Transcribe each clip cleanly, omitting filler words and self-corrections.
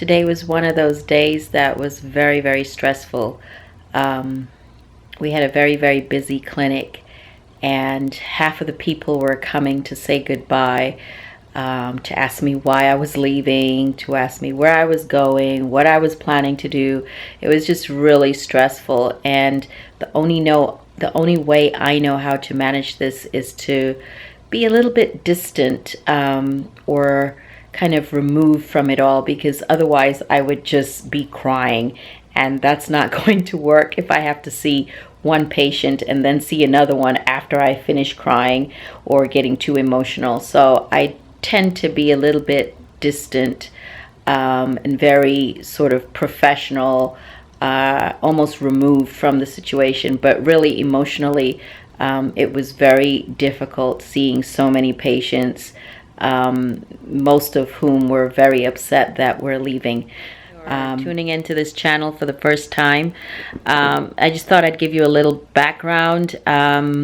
Today was one of those days that was very, very stressful. We had a very, very busy clinic, and half of the people were coming to say goodbye, to ask me why I was leaving, to ask me where I was going, what I was planning to do. It was just really stressful, and the only way I know how to manage this is to be a little bit distant, or kind of removed from it all, because otherwise I would just be crying, and that's not going to work if I have to see one patient and then see another one after I finish crying or getting too emotional. So I tend to be a little bit distant, and very sort of professional, almost removed from the situation. But really emotionally, it was very difficult seeing so many patients, most of whom were very upset that we're leaving. Tuning into this channel for the first time, I just thought I'd give you a little background.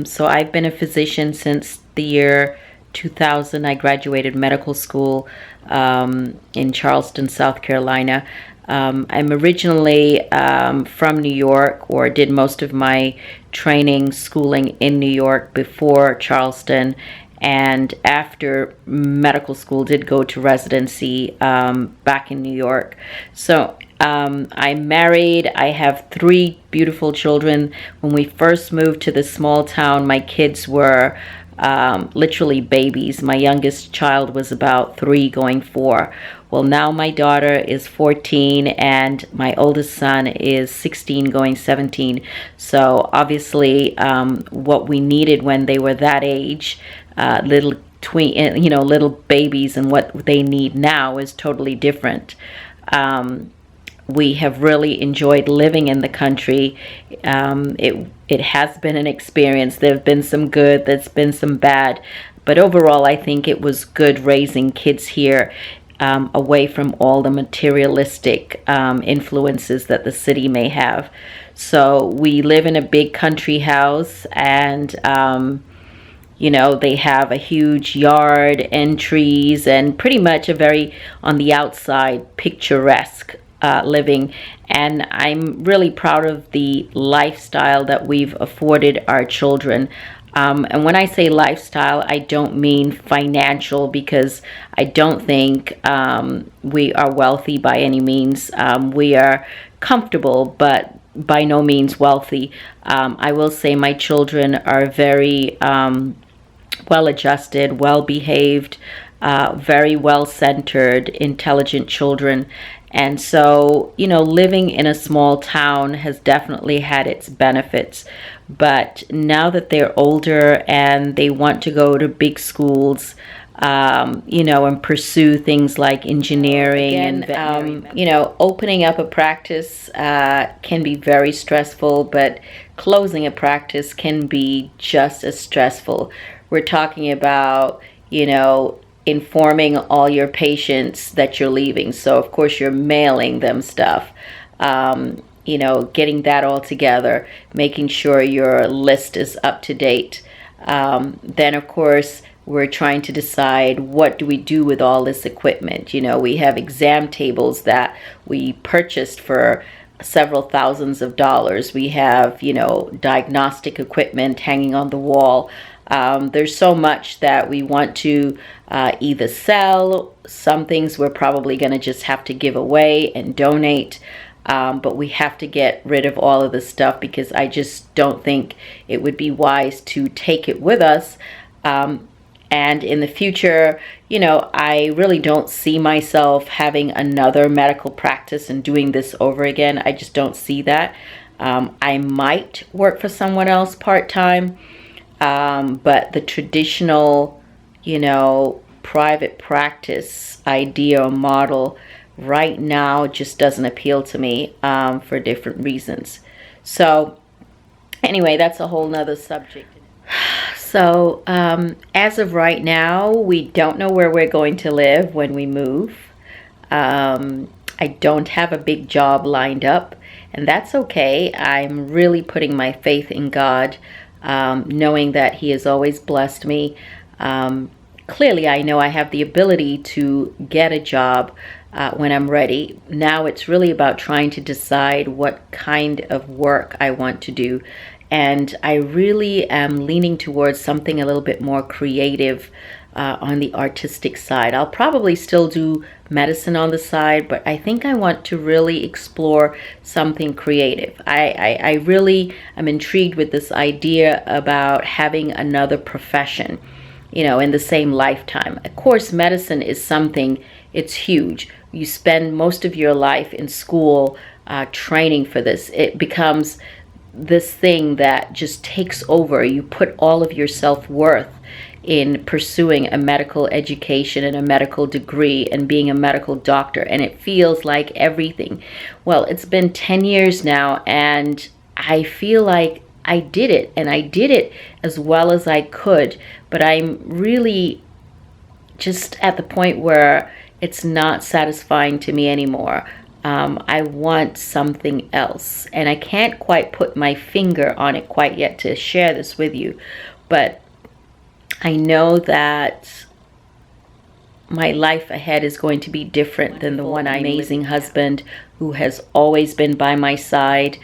So I've been a physician since the year 2000. I graduated medical school in Charleston, South Carolina. I'm originally from New York, or did most of my training schooling in New York before Charleston, and after medical school did go to residency back in New York. So I'm married. I have 3 beautiful children. When we first moved to this small town, my kids were literally babies. My youngest child was about 3 going 4. Well, now my daughter is 14 and my oldest son is 16 going 17. So obviously, what we needed when they were that age, little little babies, and what they need now is totally different. We have really enjoyed living in the country. It has been an experience. There have been some good, there's been some bad, but overall I think it was good raising kids here, away from all the materialistic influences that the city may have. So we live in a big country house, and they have a huge yard and trees, and pretty much a very, on the outside, picturesque living. And I'm really proud of the lifestyle that we've afforded our children. And when I say lifestyle, I don't mean financial, because I don't think we are wealthy by any means. We are comfortable, but by no means wealthy. I will say my children are very well-adjusted, well-behaved, very well-centered, intelligent children. And so, living in a small town has definitely had its benefits. But now that they're older and they want to go to big schools, and pursue things like engineering, and opening up a practice can be very stressful, but closing a practice can be just as stressful. We're talking about, informing all your patients that you're leaving. So of course you're mailing them stuff, getting that all together, making sure your list is up to date. Then of course we're trying to decide, what do we do with all this equipment? We have exam tables that we purchased for several thousands of dollars. We have, diagnostic equipment hanging on the wall. There's so much that we want to either sell. Some things we're probably going to just have to give away and donate. But we have to get rid of all of this stuff, because I just don't think it would be wise to take it with us. And in the future, I really don't see myself having another medical practice and doing this over again. I just don't see that. I might work for someone else part-time, but the traditional, private practice idea or model right now just doesn't appeal to me, for different reasons. So anyway, that's a whole nother subject. So as of right now, we don't know where we're going to live when we move. I don't have a big job lined up, and that's okay. I'm really putting my faith in God, knowing that He has always blessed me. Clearly, I know I have the ability to get a job when I'm ready. Now it's really about trying to decide what kind of work I want to do. And I really am leaning towards something a little bit more creative on the artistic side. I'll probably still do medicine on the side, but I think I want to really explore something creative. I really am intrigued with this idea about having another profession, you know, in the same lifetime. Of course, medicine is something, it's huge. You spend most of your life in school training for this. It becomes this thing that just takes over. You put all of your self-worth in pursuing a medical education and a medical degree and being a medical doctor, and it feels like everything. Well, it's been 10 years now, and I feel like I did it, and I did it as well as I could, but I'm really just at the point where it's not satisfying to me anymore. I want something else, and I can't quite put my finger on it quite yet to share this with you, but I know that my life ahead is going to be different than the one I'm amazing husband who has always been by my side.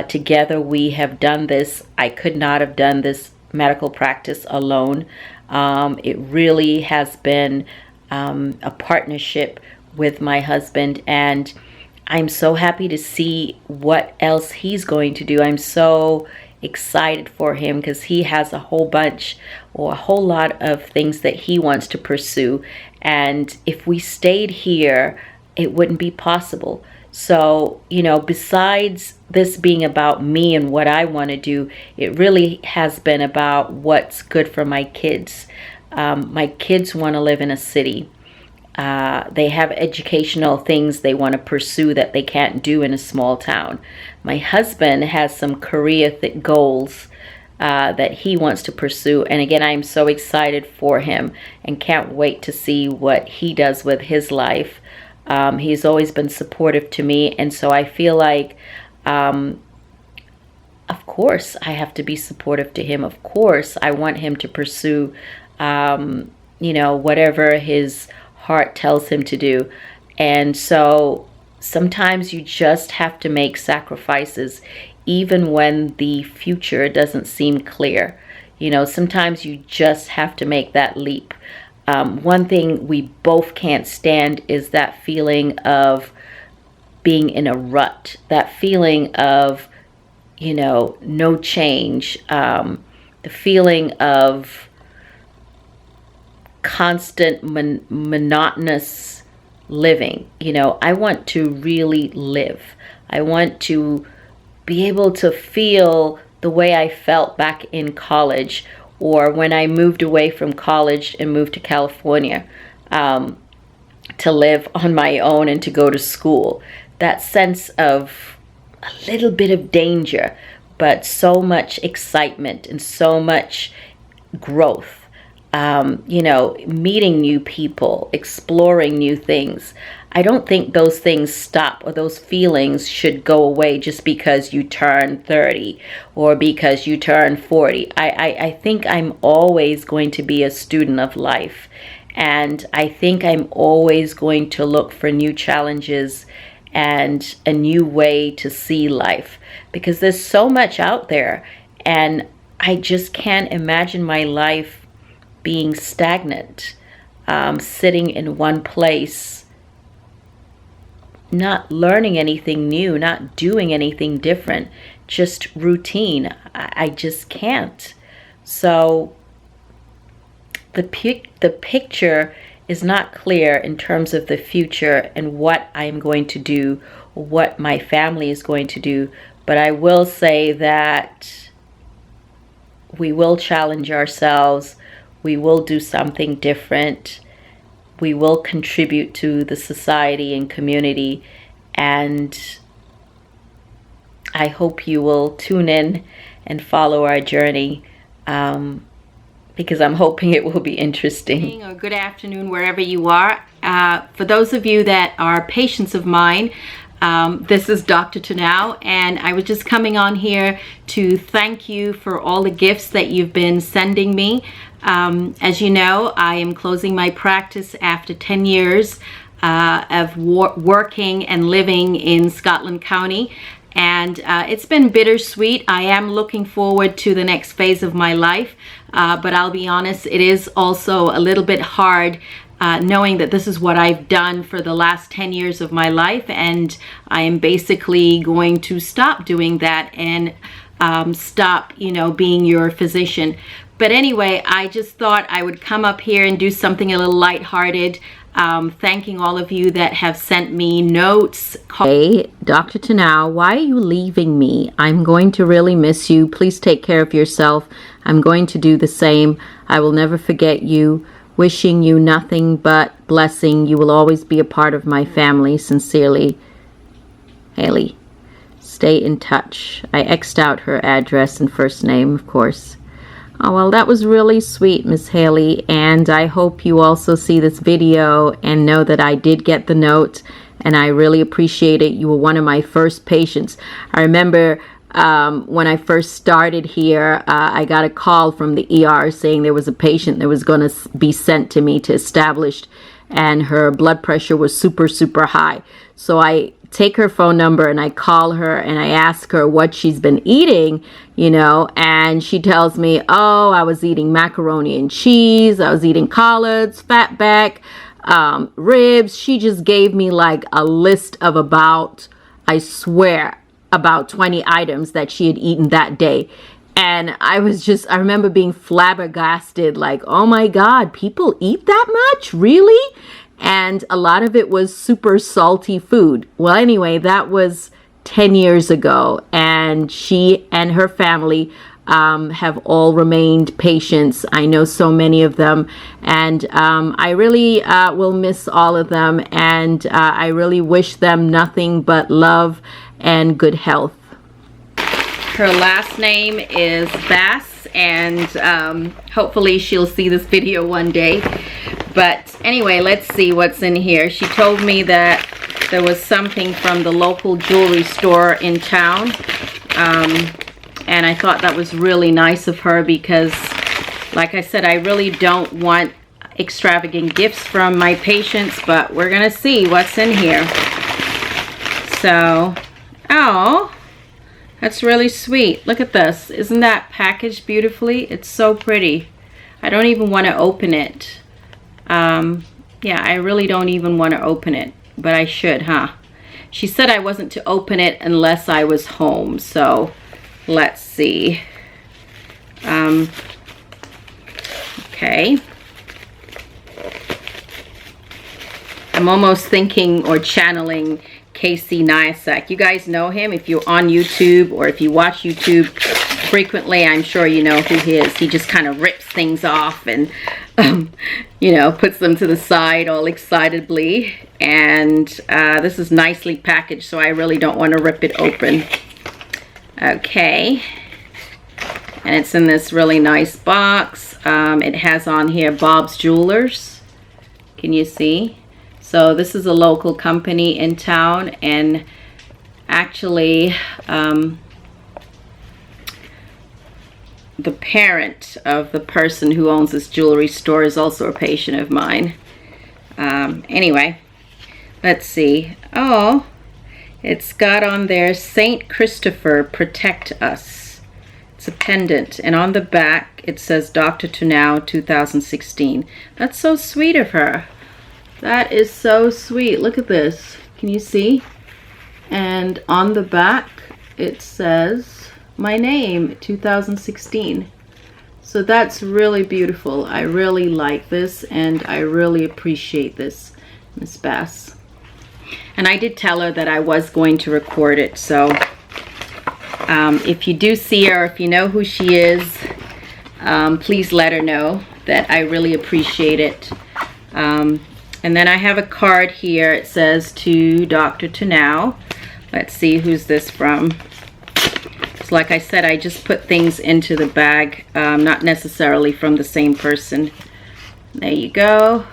Together we have done this. I could not have done this medical practice alone. It really has been a partnership with my husband, and I'm so happy to see what else he's going to do. I'm so excited for him because he has a whole bunch or a whole lot of things that he wants to pursue, and if we stayed here it wouldn't be possible. So, you know, besides this being about me and what I want to do, it really has been about what's good for my kids. My kids want to live in a city. They have educational things they want to pursue that they can't do in a small town. My husband has some career goals that he wants to pursue. And again, I'm so excited for him and can't wait to see what he does with his life. He's always been supportive to me. And so I feel like, of course, I have to be supportive to him. Of course, I want him to pursue, you know, whatever his heart tells him to do. And so sometimes you just have to make sacrifices even when the future doesn't seem clear. You know, sometimes you just have to make that leap. One thing we both can't stand is that feeling of being in a rut, that feeling of, you know, no change, the feeling of constant monotonous living. You know, I want to really live. I want to be able to feel the way I felt back in college, or when I moved away from college and moved to California to live on my own and to go to school. That sense of a little bit of danger, but so much excitement and so much growth. You know, meeting new people, exploring new things. I don't think those things stop, or those feelings should go away just because you turn 30 or because you turn 40. I think I'm always going to be a student of life. And I think I'm always going to look for new challenges and a new way to see life, because there's so much out there. And I just can't imagine my life being stagnant, sitting in one place, not learning anything new, not doing anything different, just routine. I just can't. So the picture is not clear in terms of the future and what I'm going to do, what my family is going to do. But I will say that we will challenge ourselves. We will do something different. We will contribute to the society and community. And I hope you will tune in and follow our journey, because I'm hoping it will be interesting. Or good afternoon, wherever you are. For those of you that are patients of mine, this is Dr. Tunau, and I was just coming on here to thank you for all the gifts that you've been sending me. As you know, I am closing my practice after 10 years. of working and living in Scotland County. And it's been bittersweet. I am looking forward to the next phase of my life, but I'll be honest, it is also a little bit hard knowing that this is what I've done for the last 10 years of my life, and I am basically going to stop doing that and stop, you know, being your physician. But anyway, I just thought I would come up here and do something a little lighthearted. Thanking all of you that have sent me notes. Hey, Dr. Tunau, why are you leaving me? I'm going to really miss you. Please take care of yourself. I'm going to do the same. I will never forget you. Wishing you nothing but blessing. You will always be a part of my family. Sincerely, Haley. Stay in touch. I X'd out her address and first name, of course. Oh, well, that was really sweet, Miss Haley, and I hope you also see this video and know that I did get the note, and I really appreciate it. You were one of my first patients. I remember when I first started here, I got a call from the ER saying there was a patient that was going to be sent to me to establish, and her blood pressure was super, super high. So I take her phone number and I call her and I ask her what she's been eating, you know, and she tells me, oh, I was eating macaroni and cheese, I was eating collards, fatback, ribs. She just gave me like a list of about, I swear, about 20 items that she had eaten that day. And I remember being flabbergasted, like, oh my God, people eat that much? Really? And a lot of it was super salty food. Well, anyway, that was 10 years ago, and she and her family have all remained patients. I know so many of them, and I really will miss all of them, and I really wish them nothing but love and good health. Her last name is Bass, and hopefully she'll see this video one day. But anyway, let's see what's in here. She told me that there was something from the local jewelry store in town. And I thought that was really nice of her because, like I said, I really don't want extravagant gifts from my patients, but we're going to see what's in here. So, oh, that's really sweet. Look at this. Isn't that packaged beautifully? It's so pretty. I don't even want to open it. Yeah, I really don't even want to open it, but I should, huh? She said I wasn't to open it unless I was home, so let's see. Okay. I'm almost thinking or channeling Casey Neistat. You guys know him if you're on YouTube or if you watch YouTube frequently. I'm sure you know who he is. He just kind of rips things off and you know, puts them to the side all excitedly. And this is nicely packaged, so I really don't want to rip it open. Okay. And it's in this really nice box. It has on here Bob's Jewelers. Can you see? So this is a local company in town, and actually the parent of the person who owns this jewelry store is also a patient of mine. Anyway, let's see. Oh, it's got on there, Saint Christopher Protect Us. It's a pendant, and on the back it says Dr. Tunau 2016. That's so sweet of her. That is so sweet. Look at this. Can you see? And on the back it says my name, 2016. So that's really beautiful. I really like this, and I really appreciate this, Miss Bass. And I did tell her that I was going to record it, so if you do see her, if you know who she is, please let her know that I really appreciate it. And then I have a card here. It says, to Dr. Tunau. Let's see, who's this from? So like I said, I just put things into the bag, not necessarily from the same person. There you go.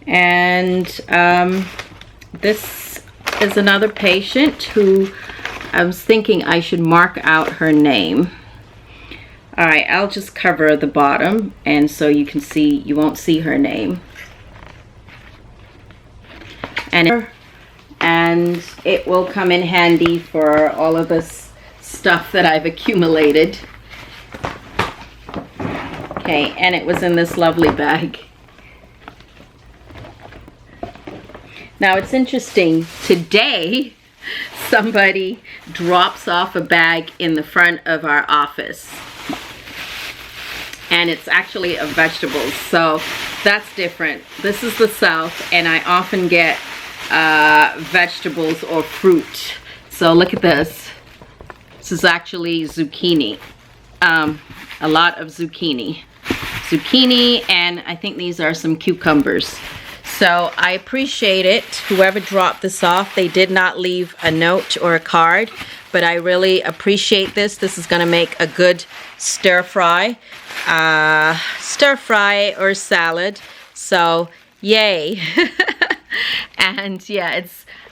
And this is another patient who I was thinking I should mark out her name. All right, I'll just cover the bottom, and so you can see, you won't see her name. and it will come in handy for all of this stuff that I've accumulated. Okay, and it was in this lovely bag. Now it's interesting, today somebody drops off a bag in the front of our office, and it's actually of vegetables, so that's different. This is the South, and I often get vegetables or fruit. So look at this. This is actually zucchini. A lot of zucchini, and I think these are some cucumbers. So I appreciate it. Whoever dropped this off, they did not leave a note or a card, but I really appreciate this. This is going to make a good stir fry or salad. So yay. And yeah,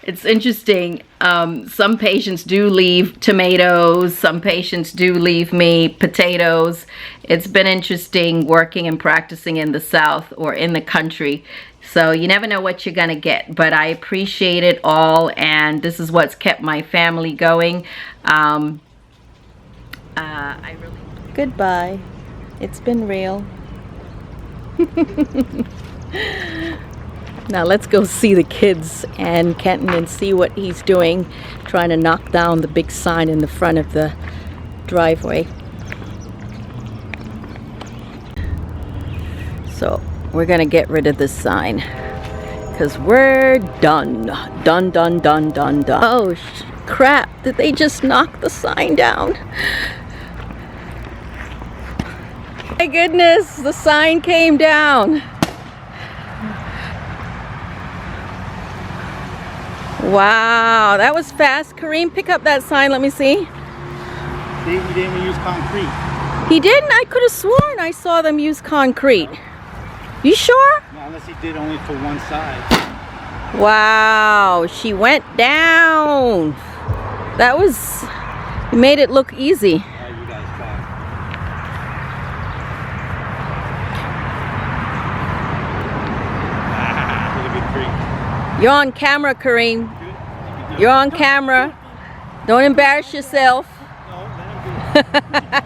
it's interesting. Some patients do leave tomatoes. Some patients do leave me potatoes. It's been interesting working and practicing in the South or in the country. So you never know what you're gonna get, but I appreciate it all, and this is what's kept my family going. Goodbye. It's been real. Now let's go see the kids and Kenton and see what he's doing, trying to knock down the big sign in the front of the driveway. So we're gonna get rid of this sign because we're done. Done. Oh crap, did they just knock the sign down? My goodness, the sign came down. Wow, that was fast. Kareem, pick up that sign, let me see. He didn't use concrete. He didn't? I could have sworn I saw them use concrete. You sure? No, unless he did only for one side. Wow, she went down. That was, you made it look easy. You guys try. Look at Big Creek. You're on camera, Kareem. You're on camera. Don't embarrass yourself. No, let him do it.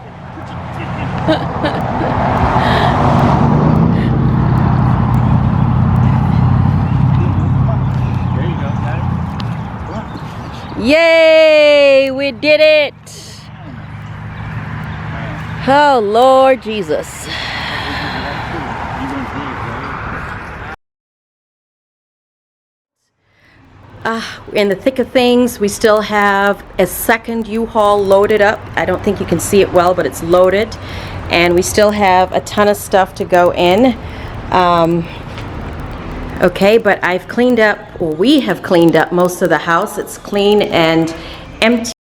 There you go, got it. Yay, we did it. Oh, Lord Jesus. In the thick of things, we still have a second U-Haul loaded up. I don't think you can see it well, but it's loaded. And we still have a ton of stuff to go in. Okay, but I've cleaned up, or we have cleaned up most of the house. It's clean and empty.